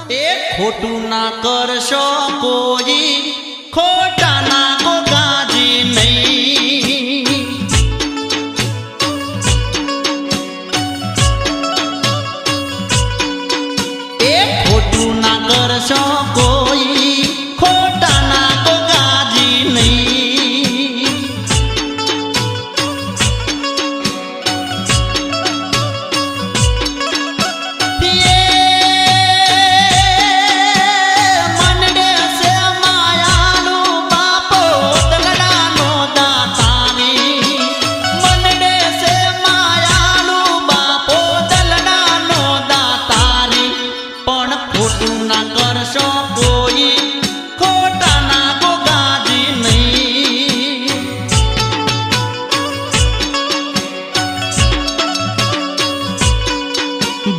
એ ખોટું ના કરશો કોઈ, ખોટા ના ગોગાજી નહીં. એ ખોટું ના કરશો કોઈ, ખોટા ના ગોગાજી નહીં.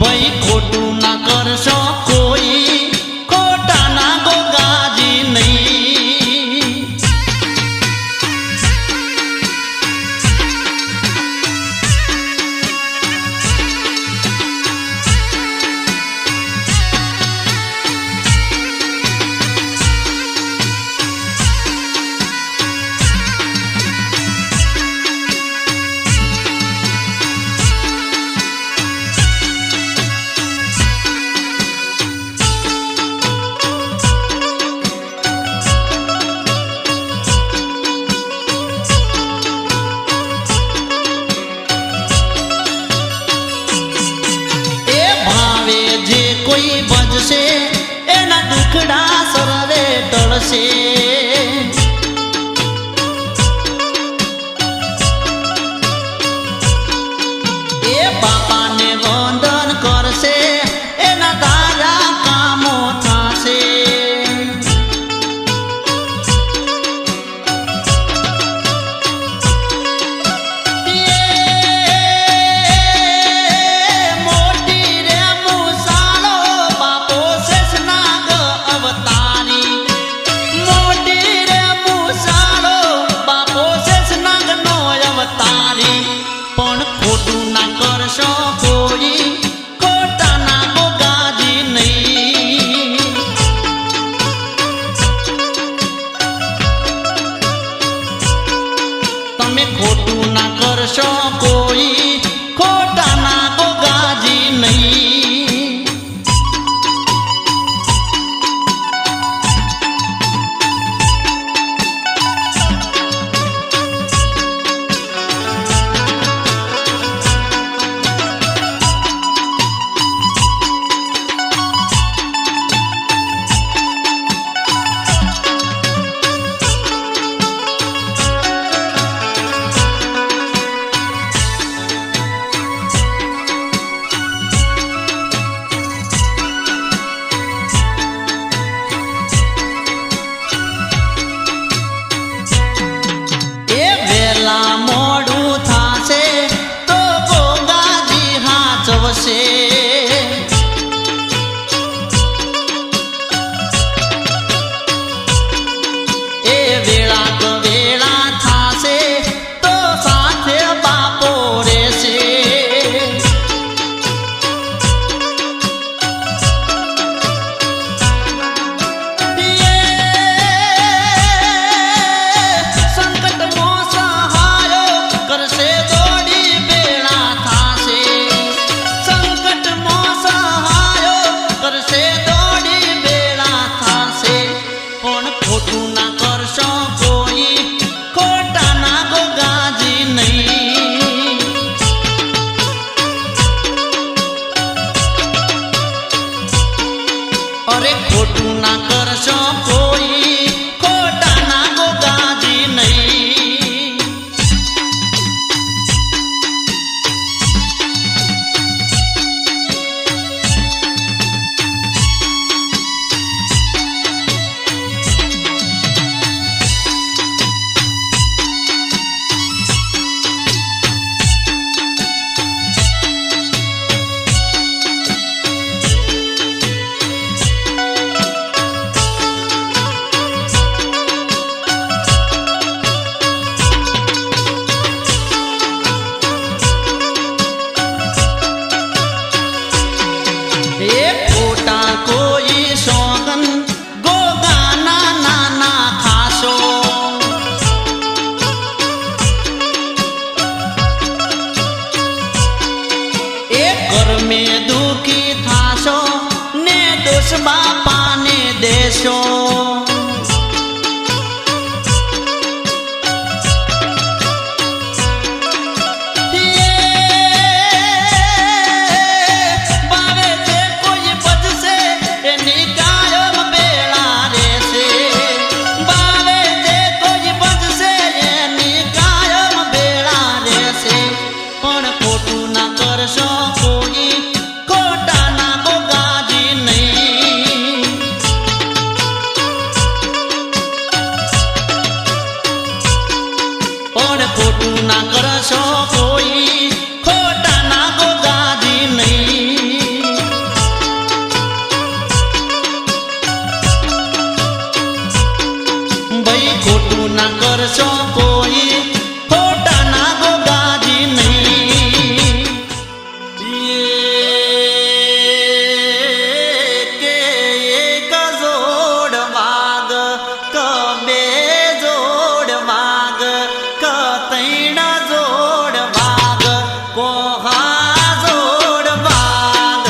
ભાઈ ખોટું ના કરશો કોઈ, ખોટા ના ગોગાજી નહીં. કોઈ ભજશે એના દુખડા સર્વે ટળશે. એ બાપાને વંદન કરશે એના તારા કામો થશે. તમે ખોટું ના કરશો કોઈ, ખોટા ના ગોગાજી નહીં. મોડું થાશે તો ગોગાજી હાચવશે. એ વેળા તો વેળા થાશે તો સાથે બાપો રહેશે. અરે ખોટું ના કરશો કોઈ, ખોટા ના ગોગાજી નહીં. ગણેશ બાપાને દેશો ખોટું ના કરશો કોઈ ખોટા ના ગોગાજી નહીં ભાઈ ખોટું ના કરશો કોઈ ખોટા ના ગોગાજી નહીં કે એક જોડ વાગ કબે જોડ વાગ તૈણા જોડ વાગ કોહા જોડ વાગ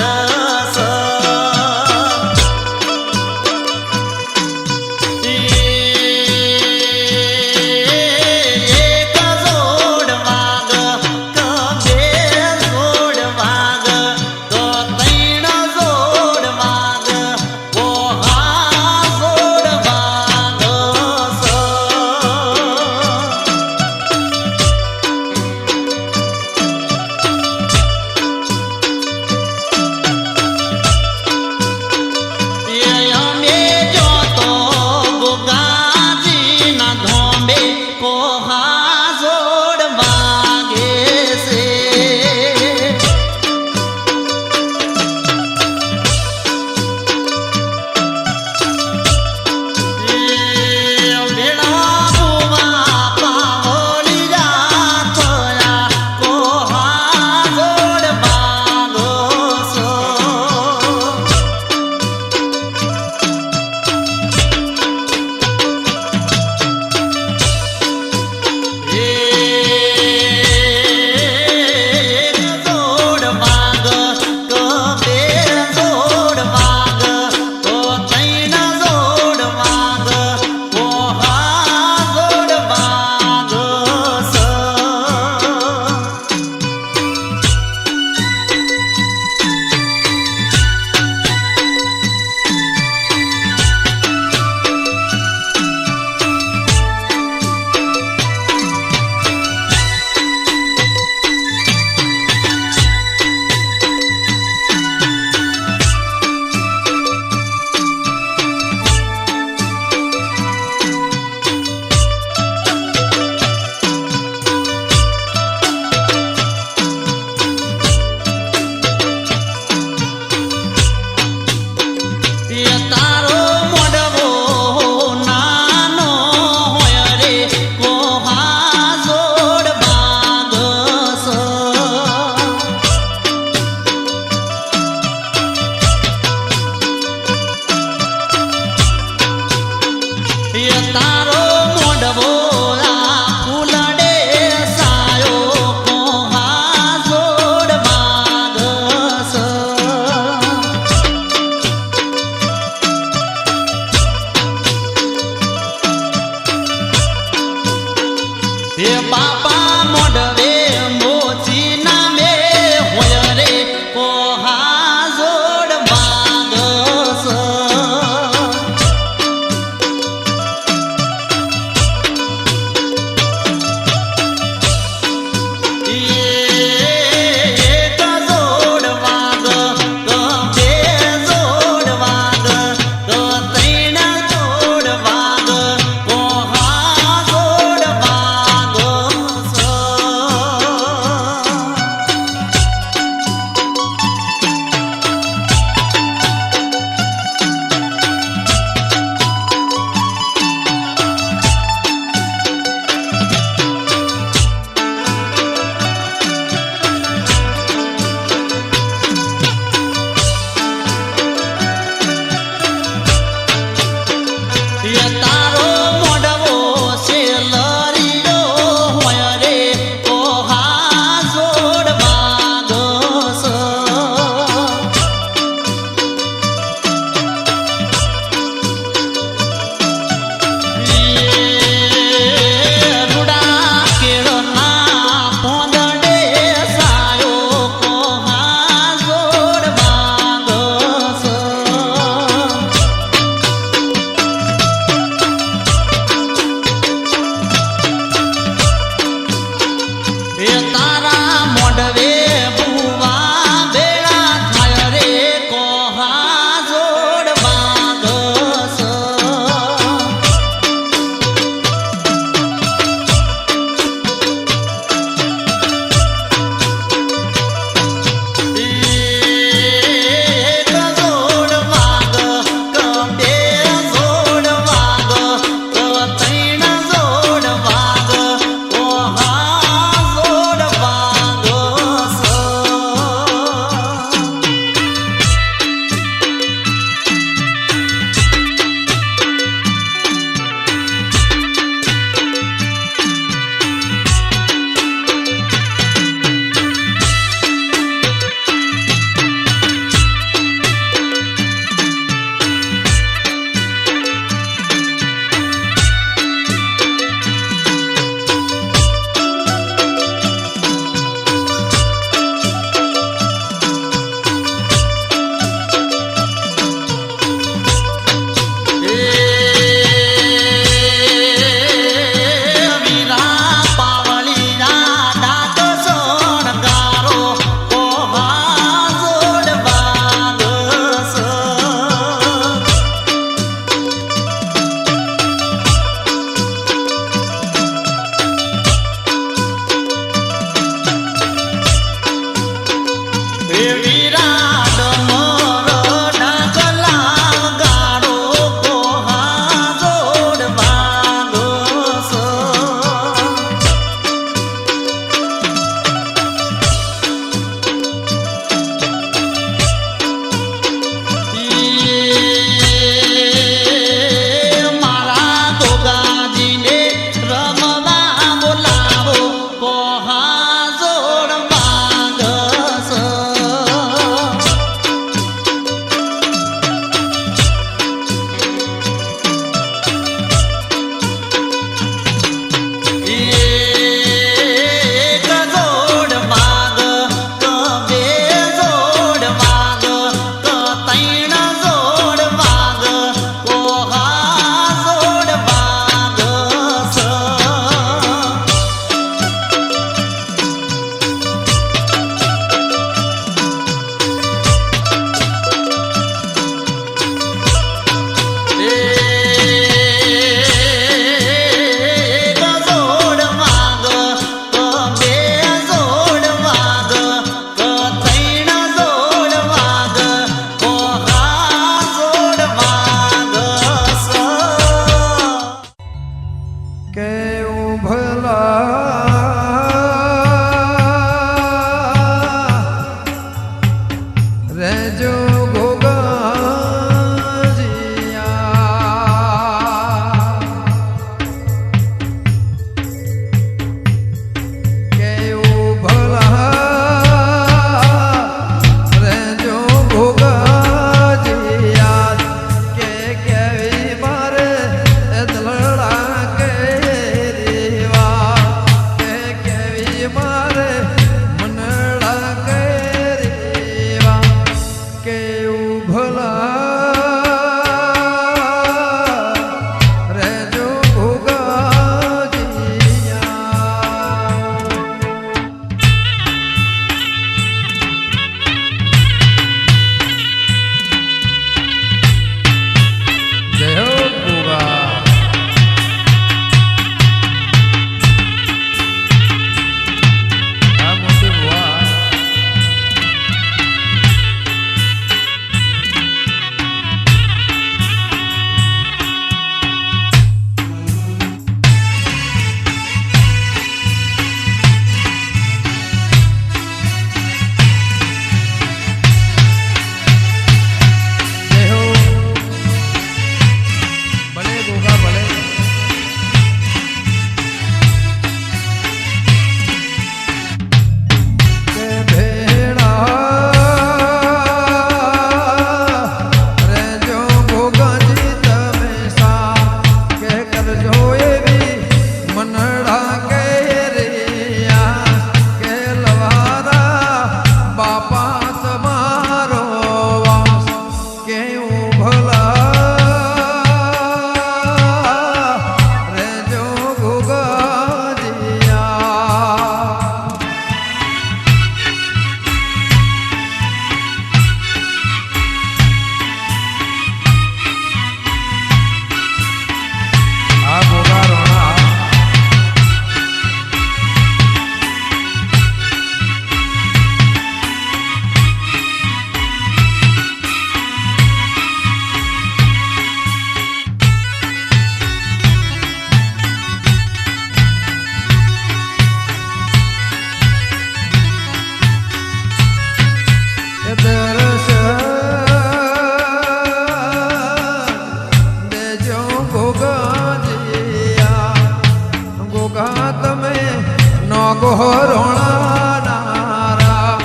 રોણા નારા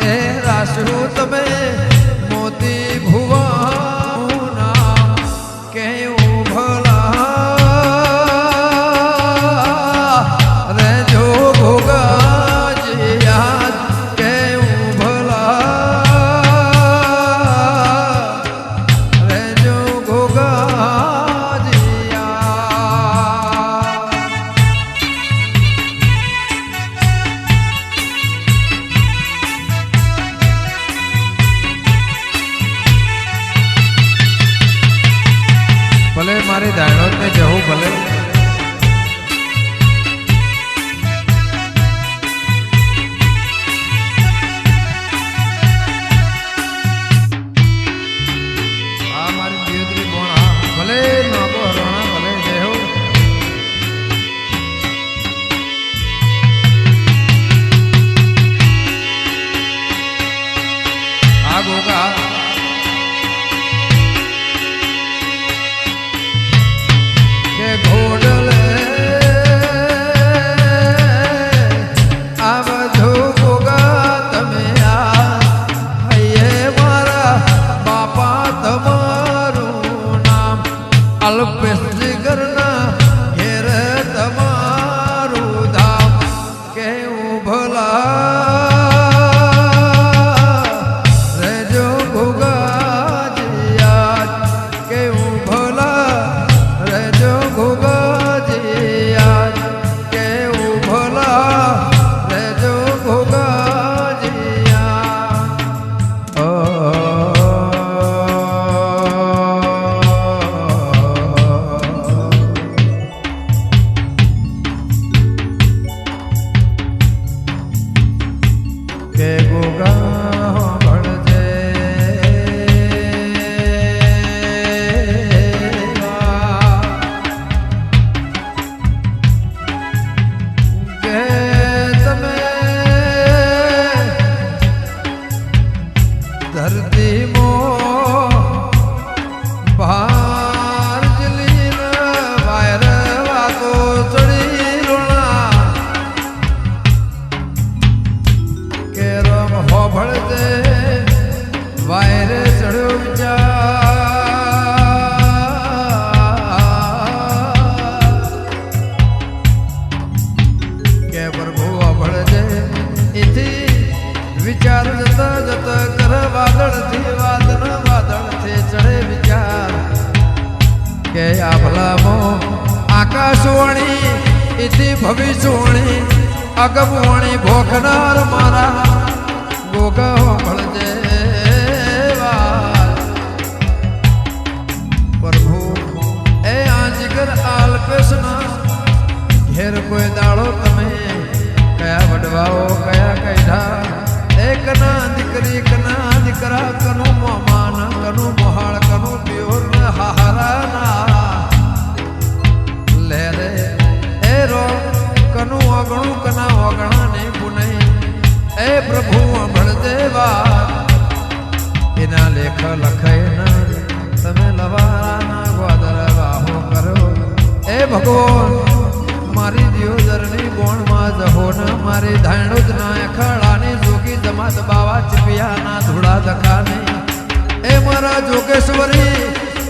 એ રાસુ તમે મોતી ભુવા કેવું ભલા રે જો ભોગાજી યાદ કેવું ભલા રે જો ભોગાજી યાદ ભલે મારી દાણોત ને જવું ભલે આ મારી દિયોદરી બોણા ભલે નાગો હરણા ભલે જય આ ગોગા કે ઘોડલે આ બધું ગોગા તમે આ હૈયે મારા બાપા તમારું નામ અલ્પેશ જીગરના ઘેર તમારું ધામ કેવું ભલા રેજો ગોગાજી યાદ કેવું ભલા રેજો ગોગાજી યાદ કેવું ભલા રેજો ગોગાજી યાદ કે ગોગા ભણજે કે તમે ધરતી મો ભાર જલીન વાયર વાતો ચડી રોણા કે રમ હોભળજે વાયરે ચડ્યો વિચાર કે પ્રભુ હોભળજે એથી વિચાર જતા જતા કર વાદળથી ચડે વિચાર કે આ ભલામો આકાશવાણી એથી ભવિષ્યવાણી અગમવાણી ભોખનાર મારા ગોગા હોભળજે વાત પ્રભુ એ આંજીગર આલ્પેશના ઘેર કોઈ દાડો તમે કયા વડવાઓ કયા કૈઢા એક ના દીકરી કના દીકરા કનું મોમાન કનું મોહાળ કનું પ્યોર હાહારા ના લે રે એ રો કનું અગણું કના અગણા ને પુનઈ એ પ્રભુ અભળજે વાત એના લેખ લખે ના તમે લવારાના ગોદર વાહો કરો એ ભગવાન મારી દિયોદરની બોણમાં જહો ન મારી ધાણુદ ના અખાડાની જોગી જમાત બાવા ચિપિયાના ધૂળા દખાને એ મારા જોગેશ્વરી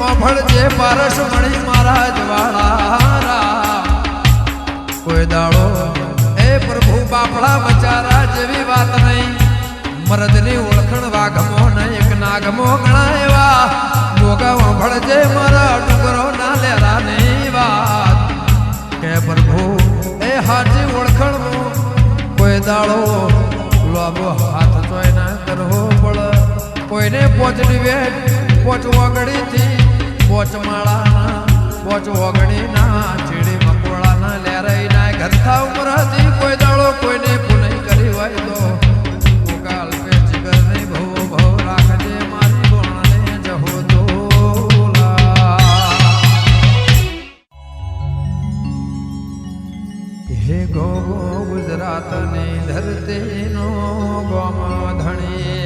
ઓભળજે પારસ મણી મારા જવાળા કોઈ દાડો એ પ્રભુ બાપડા બચારા જેવી વાત નહીં મરદની ઓળખણ વાઘમો ન એક નાગમો ગણા એવા ગોગા ઓભળજે મારા ડુંગરો ના લેરાની વાત કે પ્રભુ એ હાજી ઓળખણ કોઈ દાડો લોબો હાથ ચોય ના કરવો પડે કોઈને પોચડી વેટ પોચ ઓગણીથી પોચ માળાના પોચ ઓગણીના ચીડી મકોડાના લેરાઈના ઘરથા ઉમરાથી કોઈ દાડો કોઈને પુનઈ કરી હોય તો ગોગા અલ્પેશ જીગર નહીં ભવ ભવ રાખજે મારી ગોણને જહો દોલા હે ગોગો ગુજરાતની ધરતીનો ગોમા ધણી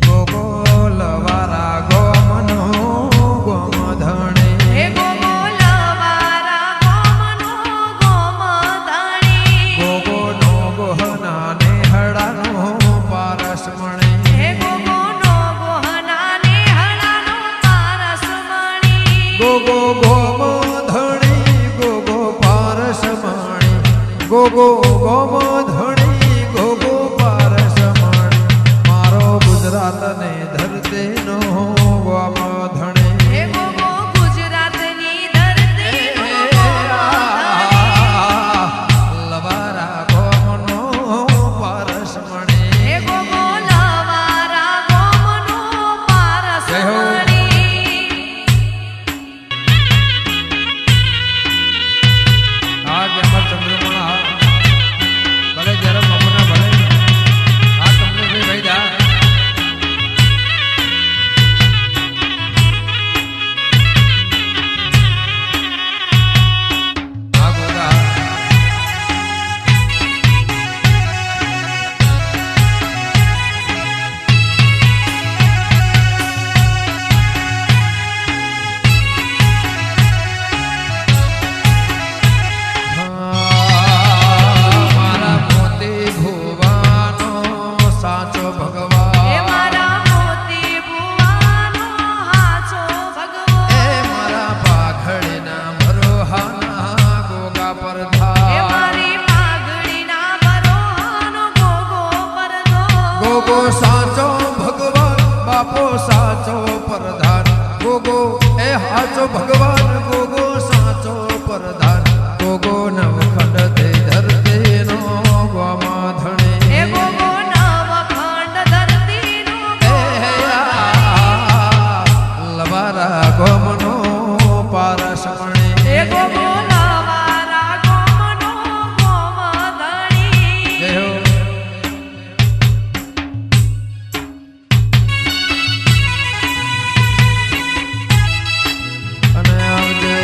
ગોગો લવારા ગોગો ગોમધણી ગોગો પારસમણી મારો ગુજરાત ને ધરતીનો ગોમધણી હે ગોગો ગુજરાતની ધરતીનો લવારા ગોમનો પારસમણી હે ગોગો લવારા ગોમનો પારસમણી આ ગેમર ચંદ્રમણા ભલે જરા મમના ભલે આ તમને ભાઈ જા આ ગોગા મારા મોતી ભુવાનો સાચો હે ભગવાન મારા મોતી ભુવાનો હાચો એ ભગવાન મારા પાઘડીના મરોહાના ગોગા હે પરધા મારી પાઘડીના બરોહાનો ગોગો પરદો ગોગો સાચો ભગવાન બાપો સાચો પ્રધાન ગોગો એ હાચો ભગવાન ગોગો સાચો પ્રધાન ગોગો નવખંડ તે ધરતીનો ગોમાધણી હે ગોગો નવખંડ ધરતીનો લવારા ગોમનો પારસમણી હે ગોગો લવારા ગોમનો ગોમધણી જય હો અને આવજે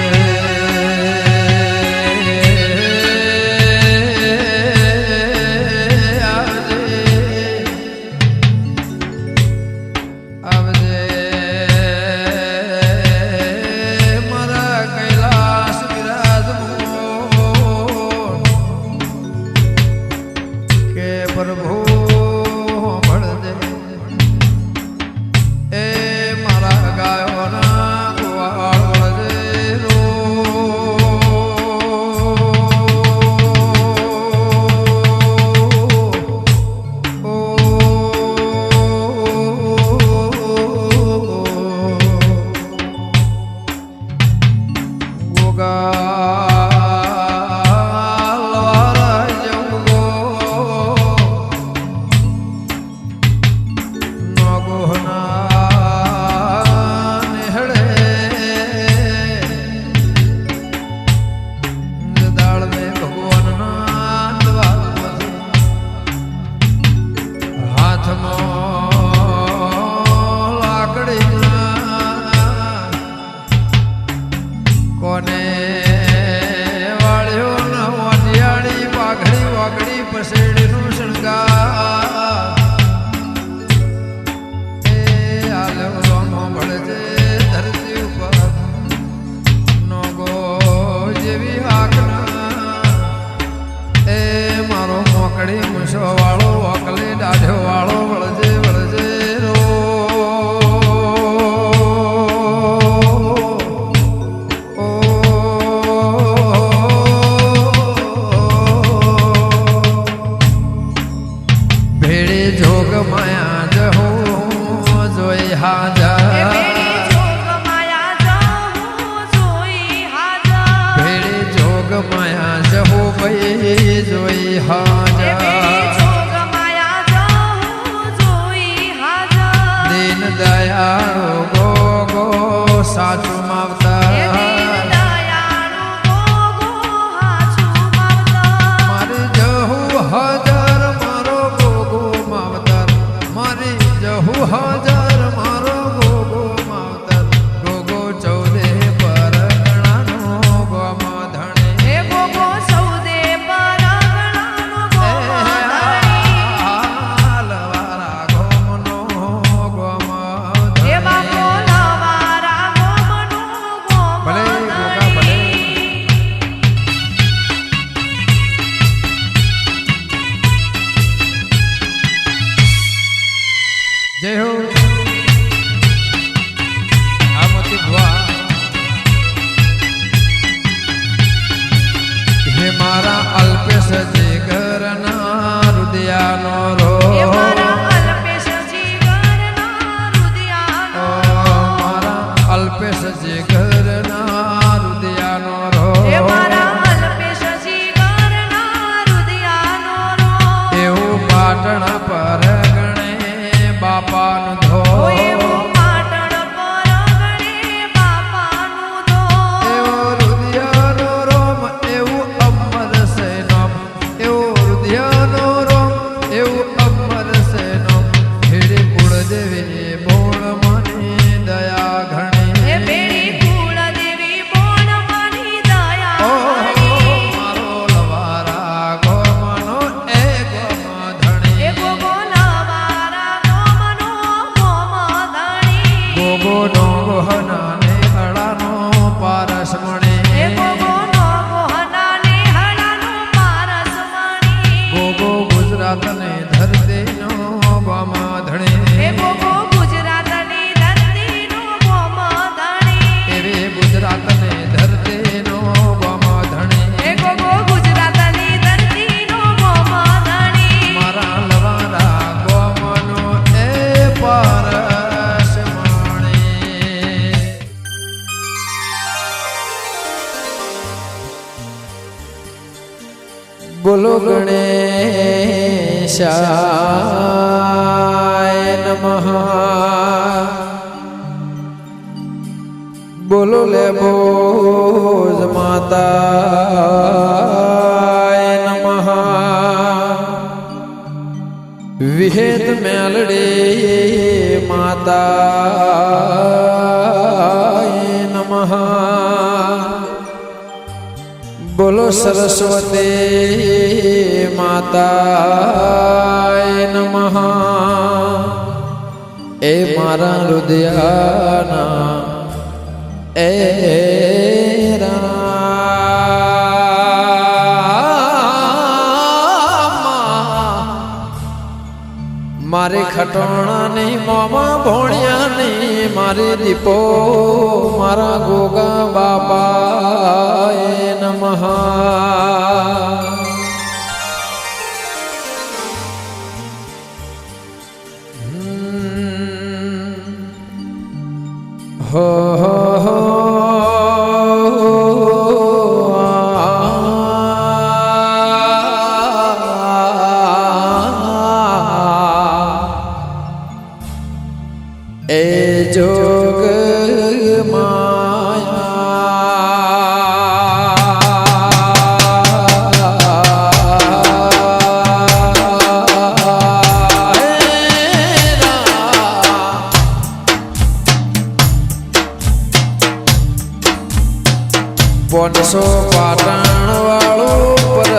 આવજે મારા કૈલાસ બિરાજમો કે પ્રભુ ભળજે એ મારા ગાયોના ગોવાળ વળજે રો ગોગા જવું નગોહના નેહળે દાળને ભગવાનના દ્વાર હાથમાં લાકડીના કોને વાળ્યો ન વાટિયાળી પાઘડી વાગડી પસેડીનું શણગાર એ આલ્યો રોનો ભળજે ધરતી ઉપર નોગો જેવી આગના એ મારો મોકડી મૂછો વાળો ઓકલી દાઢ્યો વાળો વળજે વળજે રો ભેડે જોગ માયા જહો જોઈ હે હાજર બેડી જોગ માયા જહું જોઈ હાજર ભેડે જોગ માયા જહો ભાઈ જોઈ હે હાજર બેડી જોગ માયા જહું જોઈ હાજર દીન દયાળો ગોગો સાચું હે માવતર દીન દયાળુ ગોગો હાચું માવતર મારી જહુ હાજર મારો ગોગો માવતર મારી જહુ હાજર મારો ગોગો માવતર ગોગો ચૌદે પરગણાનો ગોમાધણી હે ગોગો સૌદે પરગણાનો ગોમધણી લવારા ગોમનો ગોમાધણી હે બાપો લવારા ગોમનો ભલે ગોગા ભલે ગોમધણી જય હો આ મોતી ભુવા હે મારા અલ્પેશ જે બાપાનું ધો એવું પાટણ પરગણે બાપાનું ધો એવો રુદિયાનો રોમ એવું અમર છે નામ એવો રુદિયાનો રોમ એવું અમર છે નામ હેડે કુળદેવી બોણ મને દયા એ ઘણી બેડી કુળદેવી બોણ મની ઓ દયા મારો લવારા ગોમનો એ ગોમ એ ધણી ગોગો લવારા ગોમનો ગોમધણી ગોગો નો ગોહના ને હળાનો પારસ એ મણી ગોગો નો ગોહના ને હળાનું પારસ મણી ગોગો ગુજરાત ને ધરતીનો ગોમ એ ધણી ગોગો ગુજરાતની ધરતીનું ગોમધણી એવી ગુજરાત ને ધરતીનો ગોમ ધણી એ ગોગો ગુજરાતની ધરતીનું ગોમધણી મારા લવારા ગોમનો એ પારસ મણી બોલો ગણેશાય નમઃ બોલો લે બોજ માતાય નમઃ વિહેત મેલડી માતાય નમઃ બોલો સરસ્વતી માતાય નમઃ એ મારા રુદિયાના એ મારે ખટોણાની મોમાં ભોણિયાની મારી દીપો મારા ગોગા બાપાએ નમઃ હો હો હો એ જોગ પોનસો પાટણ વાળું પર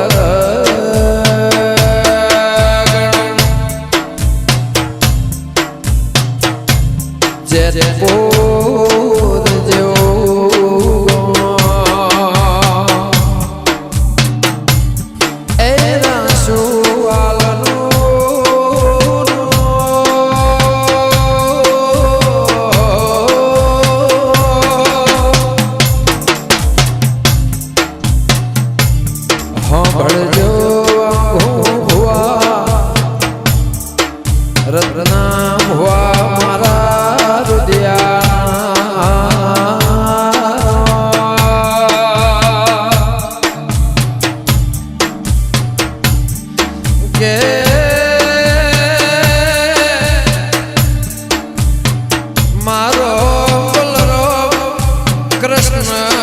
જે પોર જેવું એ રસુવાલનું ભળજો ભુવા રત્ના ભુવા મારા રુદિયા કે મારો બોલરો કૃષ્ણ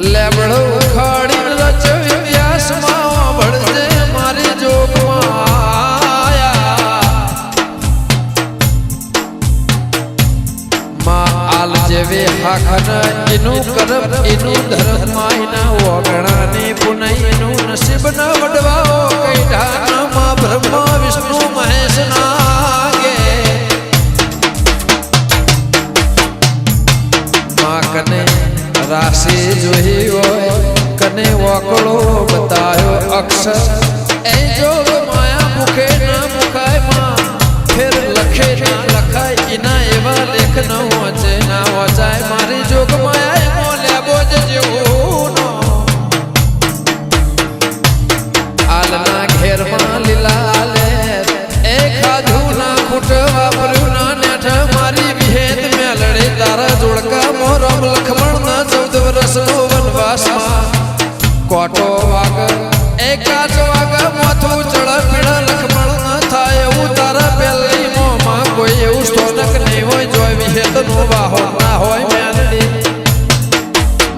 લેબડો ખાડી રચવ્યો વ્યાસમાં ભળજે મારી જોગમાં માં આલ જેવે હાખન એનું કરમ એનું ધર્મ માયના ઓગણાની પુનઈ એનું નસીબ ન વડવાઓ કઈ ઢાનમાં બ્રહ્મા વિષ્ણુ મહેશ નાગે માં કને રાશિ જોઈ હોય કને વકળો બતાયો અક્ષર એ જોગ માયા મુખે ના મુખાય માં ફેર લખે ના લખાય એના એવા લેખ ન વાંચે ના વાંચાય મારી જોગ માયા એમો લેબો જ જેવો નો આલના ઘેરમાં કોટો વાગ એકાદ વાગ માથું ચડ પીડ લખમણ ન થાય એવું તારા પેલી મોમાં કોઈ એવું સ્તોનક નહીં હોય જોઈ વિહેતનું વાહો ના હોય મેલડી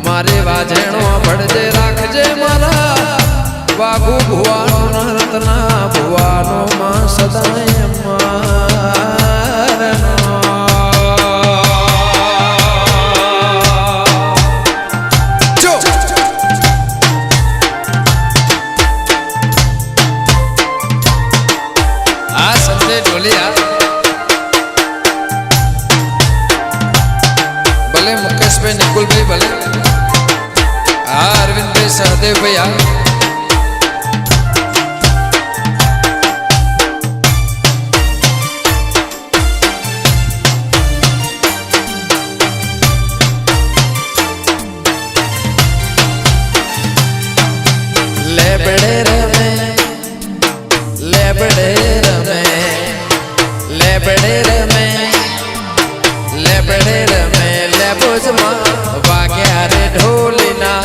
મારી વાજેણો ભળજે રાખજે મારા વાઘુ ભુવાનો રત્ના ભુવાનો માં સદાય મારનો જો આ સંજય ઢોલિયા ભલે મુકેશભાઈ નિકુલભાઈ ભલે હા અરવિંદભાઈ સહદેવભાઈ આ લેબડે રમે લેબડે રમે લેબડે રમે લેબડે રમે લેબોજમાં વાગ્યા રે ઢોલીના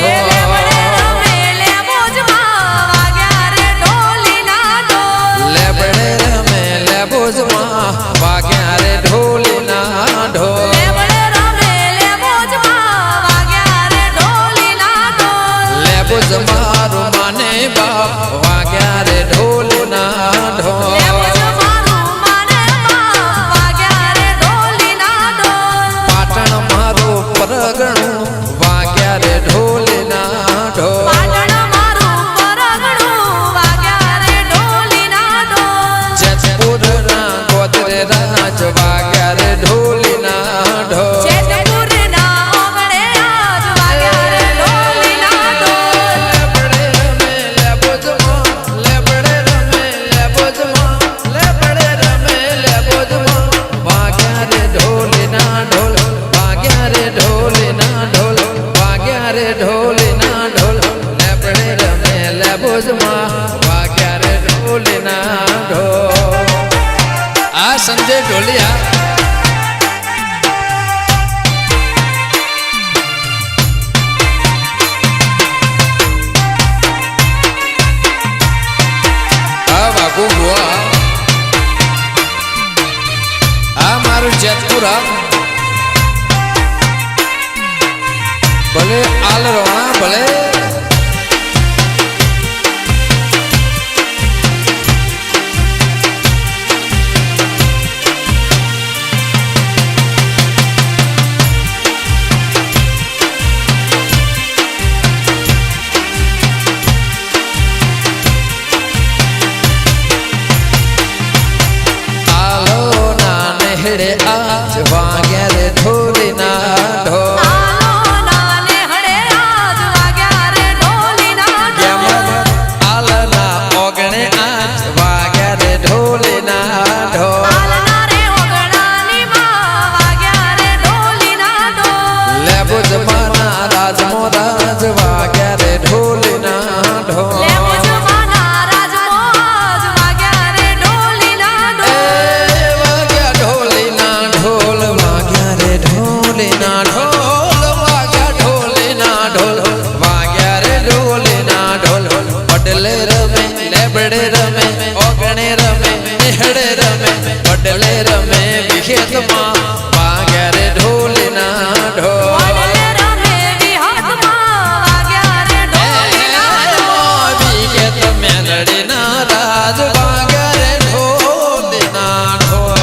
એ લેબડે રમે લેબોજમાં વાગ્યા રે ઢોલીના ઢોલ. લેબડે રમે લેબોજમાં વાગ્યા રે ઢોલીના ઢોલ લેબડે રમે લેબોજમાં વાગ્યા રે ઢોલીના ઢોલ. લેબોજમાં રૂમાને બાપ વાગ્યા રે ઢોલના ઢોલ લેબોજ મારું માને બાપ વાગ્યા રે ઢોલીના ઢોલ. પાટણ મારું પરગણું વાગ્યા રે ઢોલના ઢોલ પાટણ મારું પરગણું વાગ્યા રે ઢોલીના ઢોલ. જેતપુરના ગોદરે રાજ વાગ્યા રે ઢોલના ઢોલ જેતપુરના ઓગણે આજ વાગ્યા રે ઢોલીના ઢોલ. લેબડે રમે લેબોજમાં લેબડે રમે લેબોજમાં લેબડે રમે લેબોજમાં વાગ્યા રે ઢોલના ઢોલ વાગ્યા રે ઢોલના ઢોલ વાગ્યા રે ઢોલના ઢોલ લેબડે રમે લેબોજમાં વાગ્યા રે ઢોલના ઢોલ આ સંજય ઢોલિયા આ વાગુ બુઆ આ મારું જેતપુર આ ભલે આલ રોણા ભલે આલો ના નેહડે આજ વાગ્યા રે ઢોલીના ઢોલ આલો નાને હડે આજ વાગ્યા રે ઢોલીના ઢોલ. આલના ઓગણે આજ વાગ્યા રે ઢોલીના ઢોલ આલના રે ઓગણાની માં વાગ્યા રે ઢોલીના ઢોલ. લેબુજ માના રાજમો રાજ વાગ્યા રે ઢોલીના ઢોલ લેબોજમાના રાજમો આજ વાગ્યા રે ઢોલીના એ ઢોલ. વાગ્યા ઢોલીના ઢોલ વાગ્યા રે ઢોલીના ઢોલ વાગ્યા ઢોલીના ઢોલ વાગ્યા રે ઢોલીના ઢોલ પડલે રમે લેબડે રમે ઓગણે રમે નેહડે રમે પડલે રમે વિખેતમાં વાગ્યા રે ઢોલીના ઢોલ વડલે રમે વિહતમાં વાગ્યા રે ઢોલીના ઢોલ. વિખેત મેલડીના રાજ વાગ્યા રે ઢોલીના ઢોલ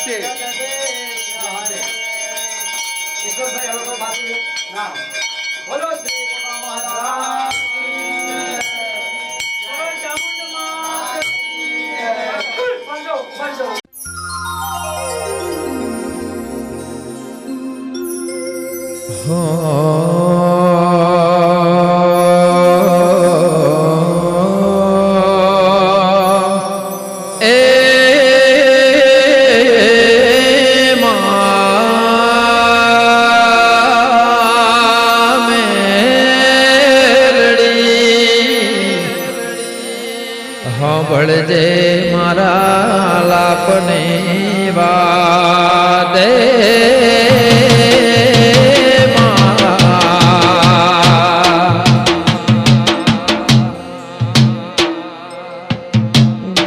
છે. બોલો શ્રી ગોપા મહારાજ ભળજે મારા લાપને વાદે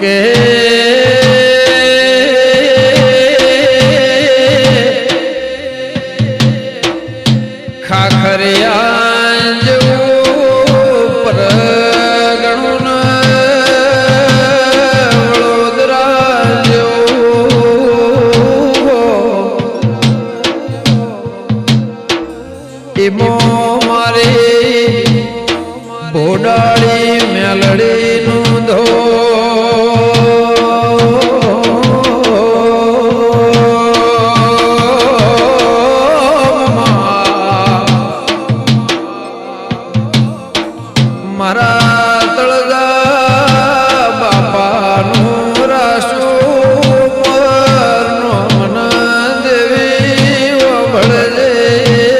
કે ખાખરિયા જેવું પરગણું વડોદરા જેવું એમો મારી બોડાળી મેલડીનું ધો મારા તળગા બાપાનું રાસુમરનો મન દેવી વળદેવા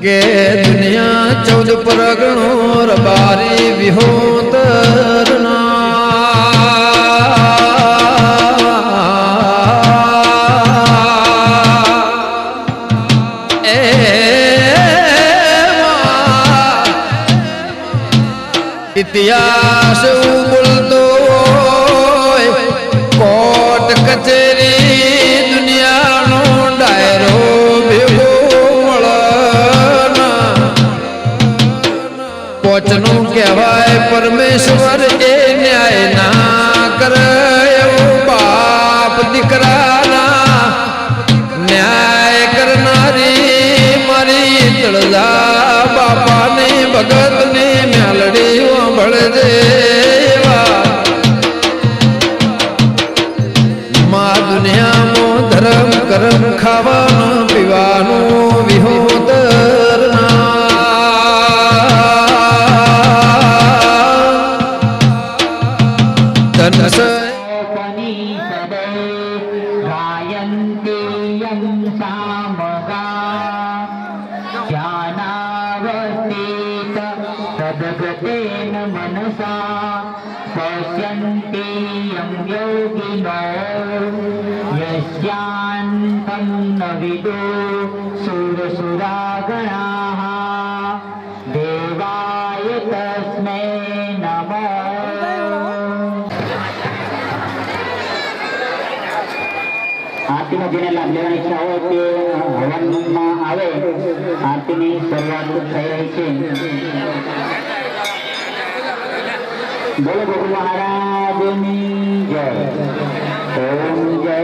કે દુનિયા 14 પરગણો રબારી વિહોતરના ઇતિહાસ બોલતો કોટ કચેરી દુનિયાનો ડાયરો ભેગો મળના પોચનું કહેવાય પરમેશ્વર એ ન્યાય ના કરે એવું બાપ દીકરાના ન્યાય કરનારી મારી તળજા બાપાને ભગતને મેલડી ભળદેવા માં દુનિયામાં ધર્મ કરમ ખાવાનું પીવાનું વિહોતર ધનસ तदगतेन मनसा पश्यन्ति यं योगिनो यस्यान्तं न विदो सुरसुरागणाः देवाय तस्मै नमः। આરતીમાં જેને લાભ લેવાની ઈચ્છા હોય તે હવનમાં આવે. આરતીની શરૂઆત થઈ રહી છે. બોલો ગોપુ મહારાજની જય. ઓમ જય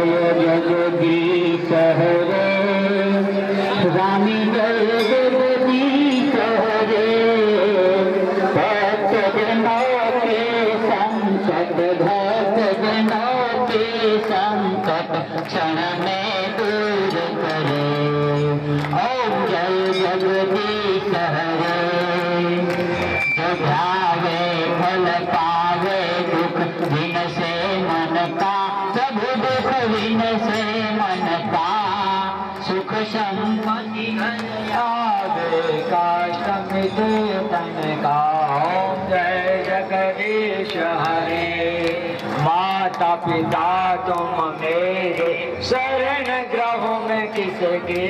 જગદીશ હરે સ્વામી જય જગદીશ હરે ભક્તજનો કે સંકટ ભક્તજનો કે સંકટ क्षण में दूर करे. ओम जय जगदीश हरे जो ध्यावे फल पावे दुख विनसे मन का सब दुख विनसे मन का सुख संपत्ति आवे काष्ट मिटे तन का. ओम जय जगदीश हरे माता पिता तुम मेरे शरण ग्रहों में किसके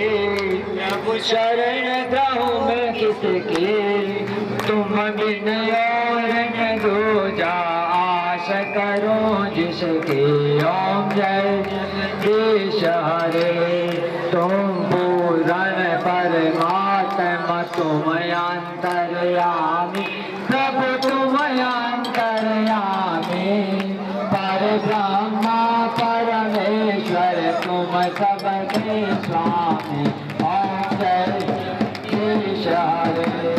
शरण ग्रहों में किसके तुम बिन और न दूजा आश करो जिसके. ओम जय जगदीश हरे तुम पूर्ण परमात्मा तुम अंतर्यामी प्रभु तुम अंतर्यामी हरे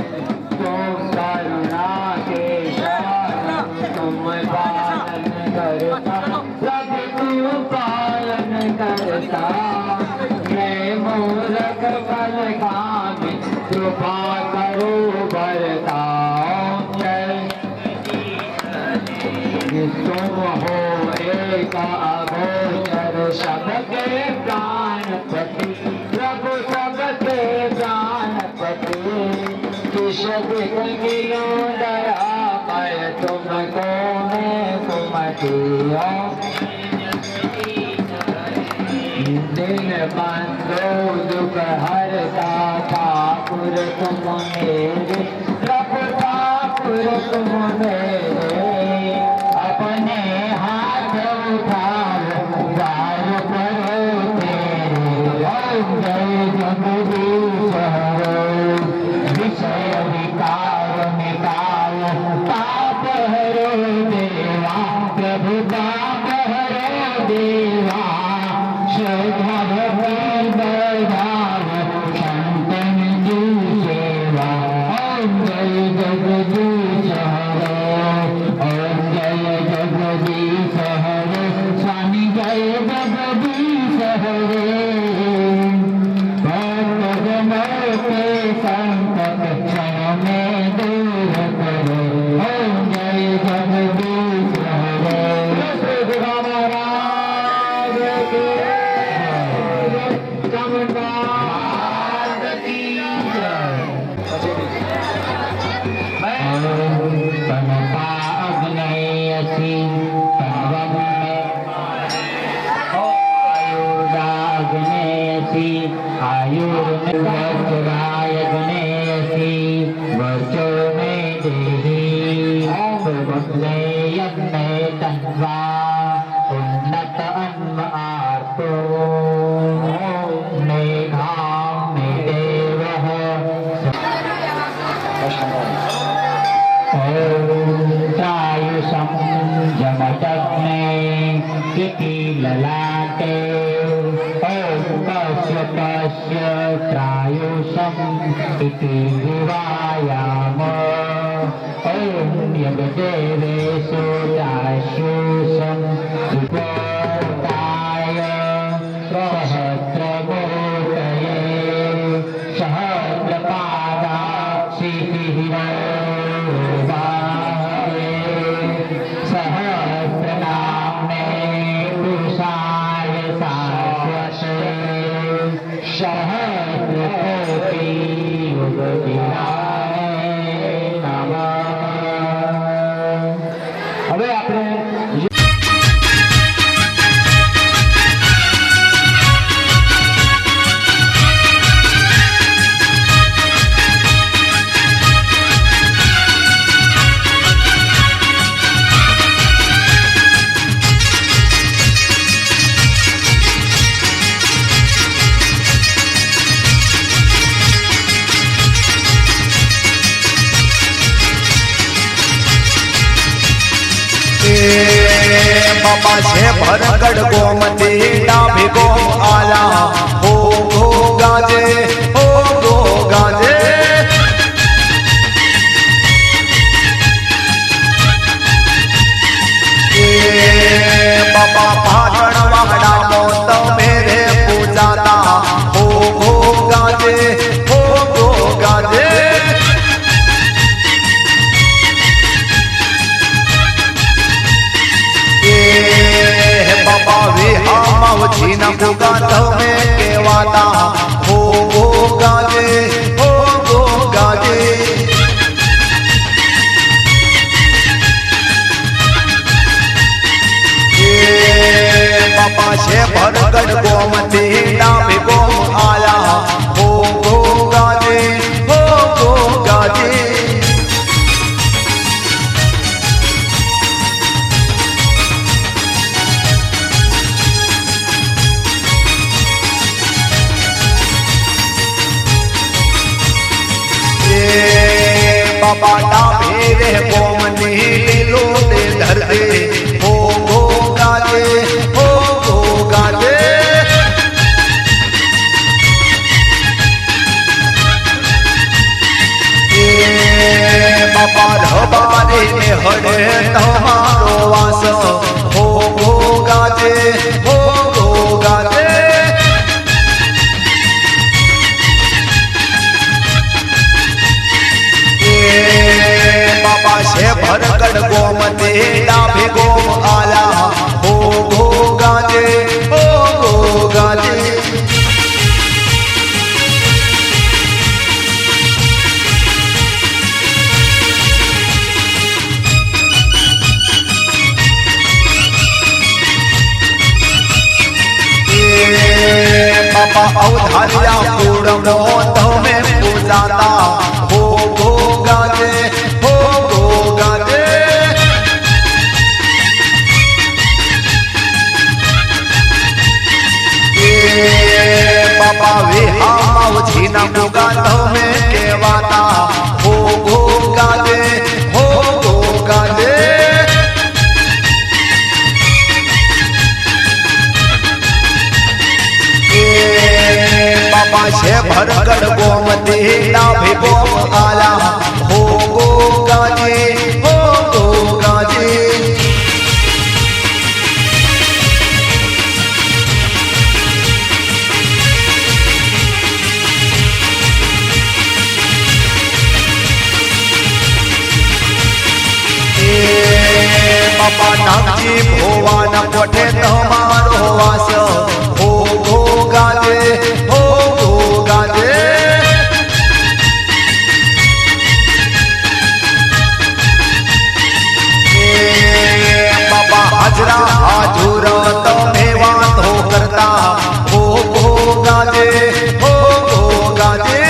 तुम करुणा के सागर तुम पालन करता सबको पालन करता मैं मूर्ख बल कामी कृपा करो बरता तुम हो एक अगोचर सबके प्राणपति प्रभु सबके प्राणपति किस दिख मिलो दया मैं तुमको मैं सुमति दिन बंदो दुख हरता ठाकुर तुम मेरे प्रभु ठाकुर तुम मेरे अपने हाथ उठाओ द्वार करो तेरे जय जगदीश हरो विषय विकार मिटाओ पाप हरो देवा प्रभु पाप हरो देवा श्रद्धा भक्ति बजाओ संतन की सेवा ओम जय जगदीश हरो ओम जय जगदीश हरे स्वामी जय जगदीश हरे भक्त जनों के संकट क्षण में दूर करो ओम जय जगदीश हरे श्री महाराज के चमत्कार की अग्नयसी आयुर्दाग्नेयसी आयुर्वज्राय गणेयसी वर्चो में देहि यज्ञे तन्वा उन्नत अन्म आर्तो मेघां मे देवः त्रायुषं जमदग्ने इति ललाटे कश्यपस्य त्रायुषम् इति विवायाम ॐ यज्ञदेवेषु त्रायुषं विवर्ताय सहस्रमूर्तये सहस्रपादाक्षिः सहस्रनाम्ने पुरुषाय शाश्वते सहस्रकोटि युगदिनाय नमः। હવે આપણે बाबा छे भरगढ़ गोमती डाभी गोम आला हो गाजे हो गाजे बाबा भागण वाड़ा मोत मेरे पूजाता हो गाजे हो गाजे बाबा विहामावजी न गात में केवाता हो गाजे हो गाजे बाबा छे भरगढ़ गोमती डाभी गोम आया हो गाजे हो गाजे बाबा डाभी रे गोमनी लीलो दे धर दे हो गाजे हो गाजे બાપા રબારી ને હડે તમારો વાસ હો ગો ગાજે હો ગો ગાજે બાપા છે ભરગડ ગોમતે ડાભે ગોમ આલા હો ગો ગાજે હો ગો ગાજે બાપા અવધાર્યા પૂર્ણો તમે પૂજાતા હો ગો ગાજે હો ગો ગાજે બાપા વિહામાં ઉછીના મુગા તમે કહેવાતા હો ગો ગાજે હો ગો ગાજે બાપા છે ભરગડ ગોમતે ડાભે ગોમ આલા હો ગો ગાજે હો ગો ગાજે બાપા નામજી ભોવાના કોઠે તમારો વાસ હો ગો ગાજે હો ગો ગાજે બાપા હાજરા હાજુર તમે વાતો કરતા હો ગો ગાજે હો ગો ગાજે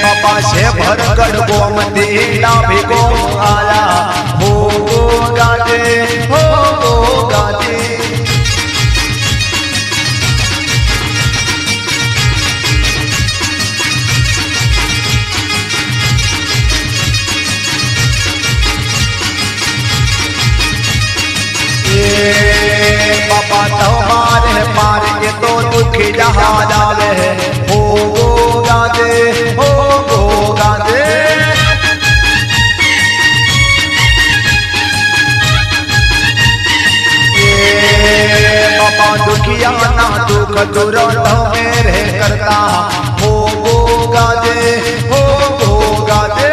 બાપા છે ભરગડ ગોમતે ડાભે ગોમ આલા હો ગો ગાજે હો ગો ગાજે બાપા તમારે પાર એ તો દુખી જહાજ આવે હો ગો ગાજે હો ગો ગાજે બાપા દુખિયાના દુઃખ દૂર તમે રે કરતા હો ગો ગાજે હો ગો ગાજે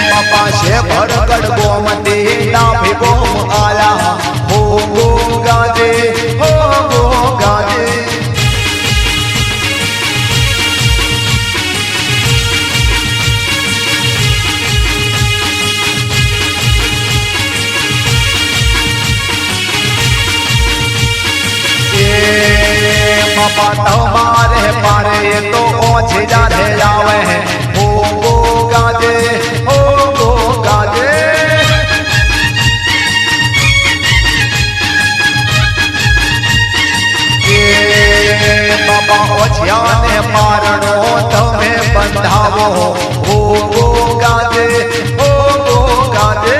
બાપા છે ભરગડ ગોમતે ડાભે ગોમ આલા હો ગો ગાજે હો ગો ગાજે બાપા તમારે પારે તો ઓછી જાતે આવે હો ગો ગાજે હો ગો ગાજે બાપા ઓછિયાને મારણો તમે બંધાવો હો ગો ગાજે હો ગો ગાજે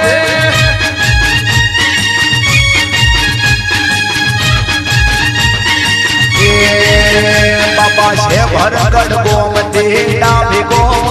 બાપા છે ભરગડ ગોમતે ડાભે ગોમ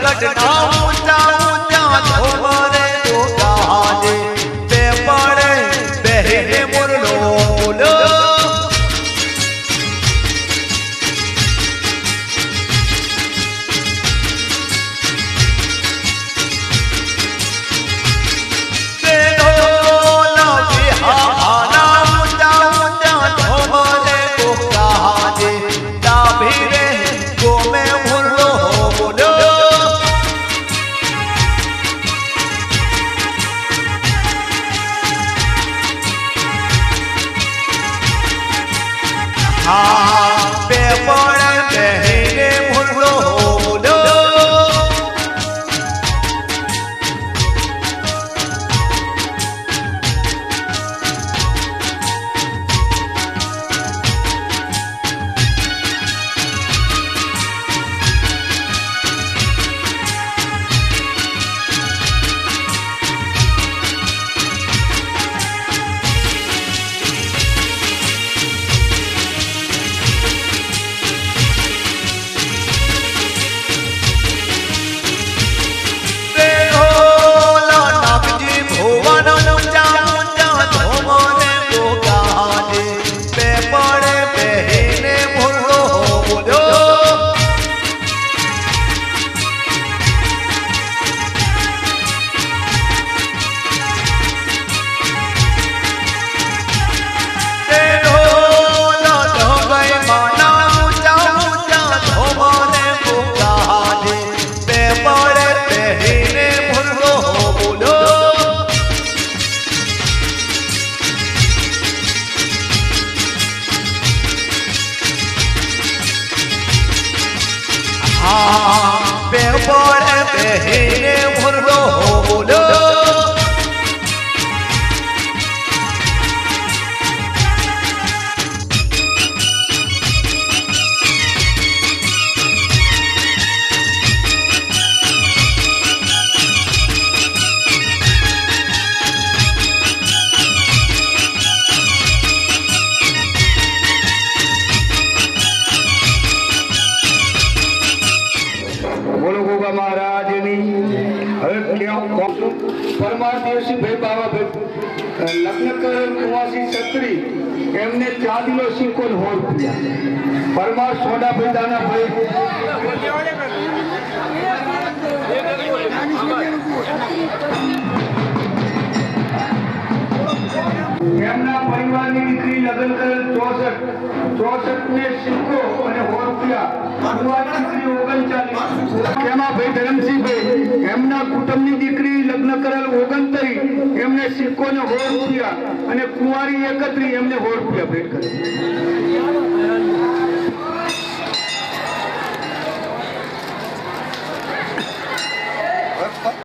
પ્રગટના ઊંચા ઊંચા ધોમરે ગોગાજે તે પડે બહેને મુરલો બોલો પરમાર દિવસી ભાઈ બાવા લગ્ન કરેલ કુંવાસી છત્રી એમને ચાંદીનો સિક્કો ને 100 રૂપિયા પરમાર સોડાભાઈ દાનાભાઈ એમના પરિવારની દીકરી લગ્ન કરેલ 64 ને સિક્કો અને 100 રૂપિયા કુંવારી દીકરી 39 એમાં ભાઈ ધરમસિંહભાઈ એમના કુટુંબની દીકરી લગ્ન કરેલ 29 એમને સિક્કો ને 100 રૂપિયા અને કુંવારી 31 એમને 100 રૂપિયા ભેટ કરે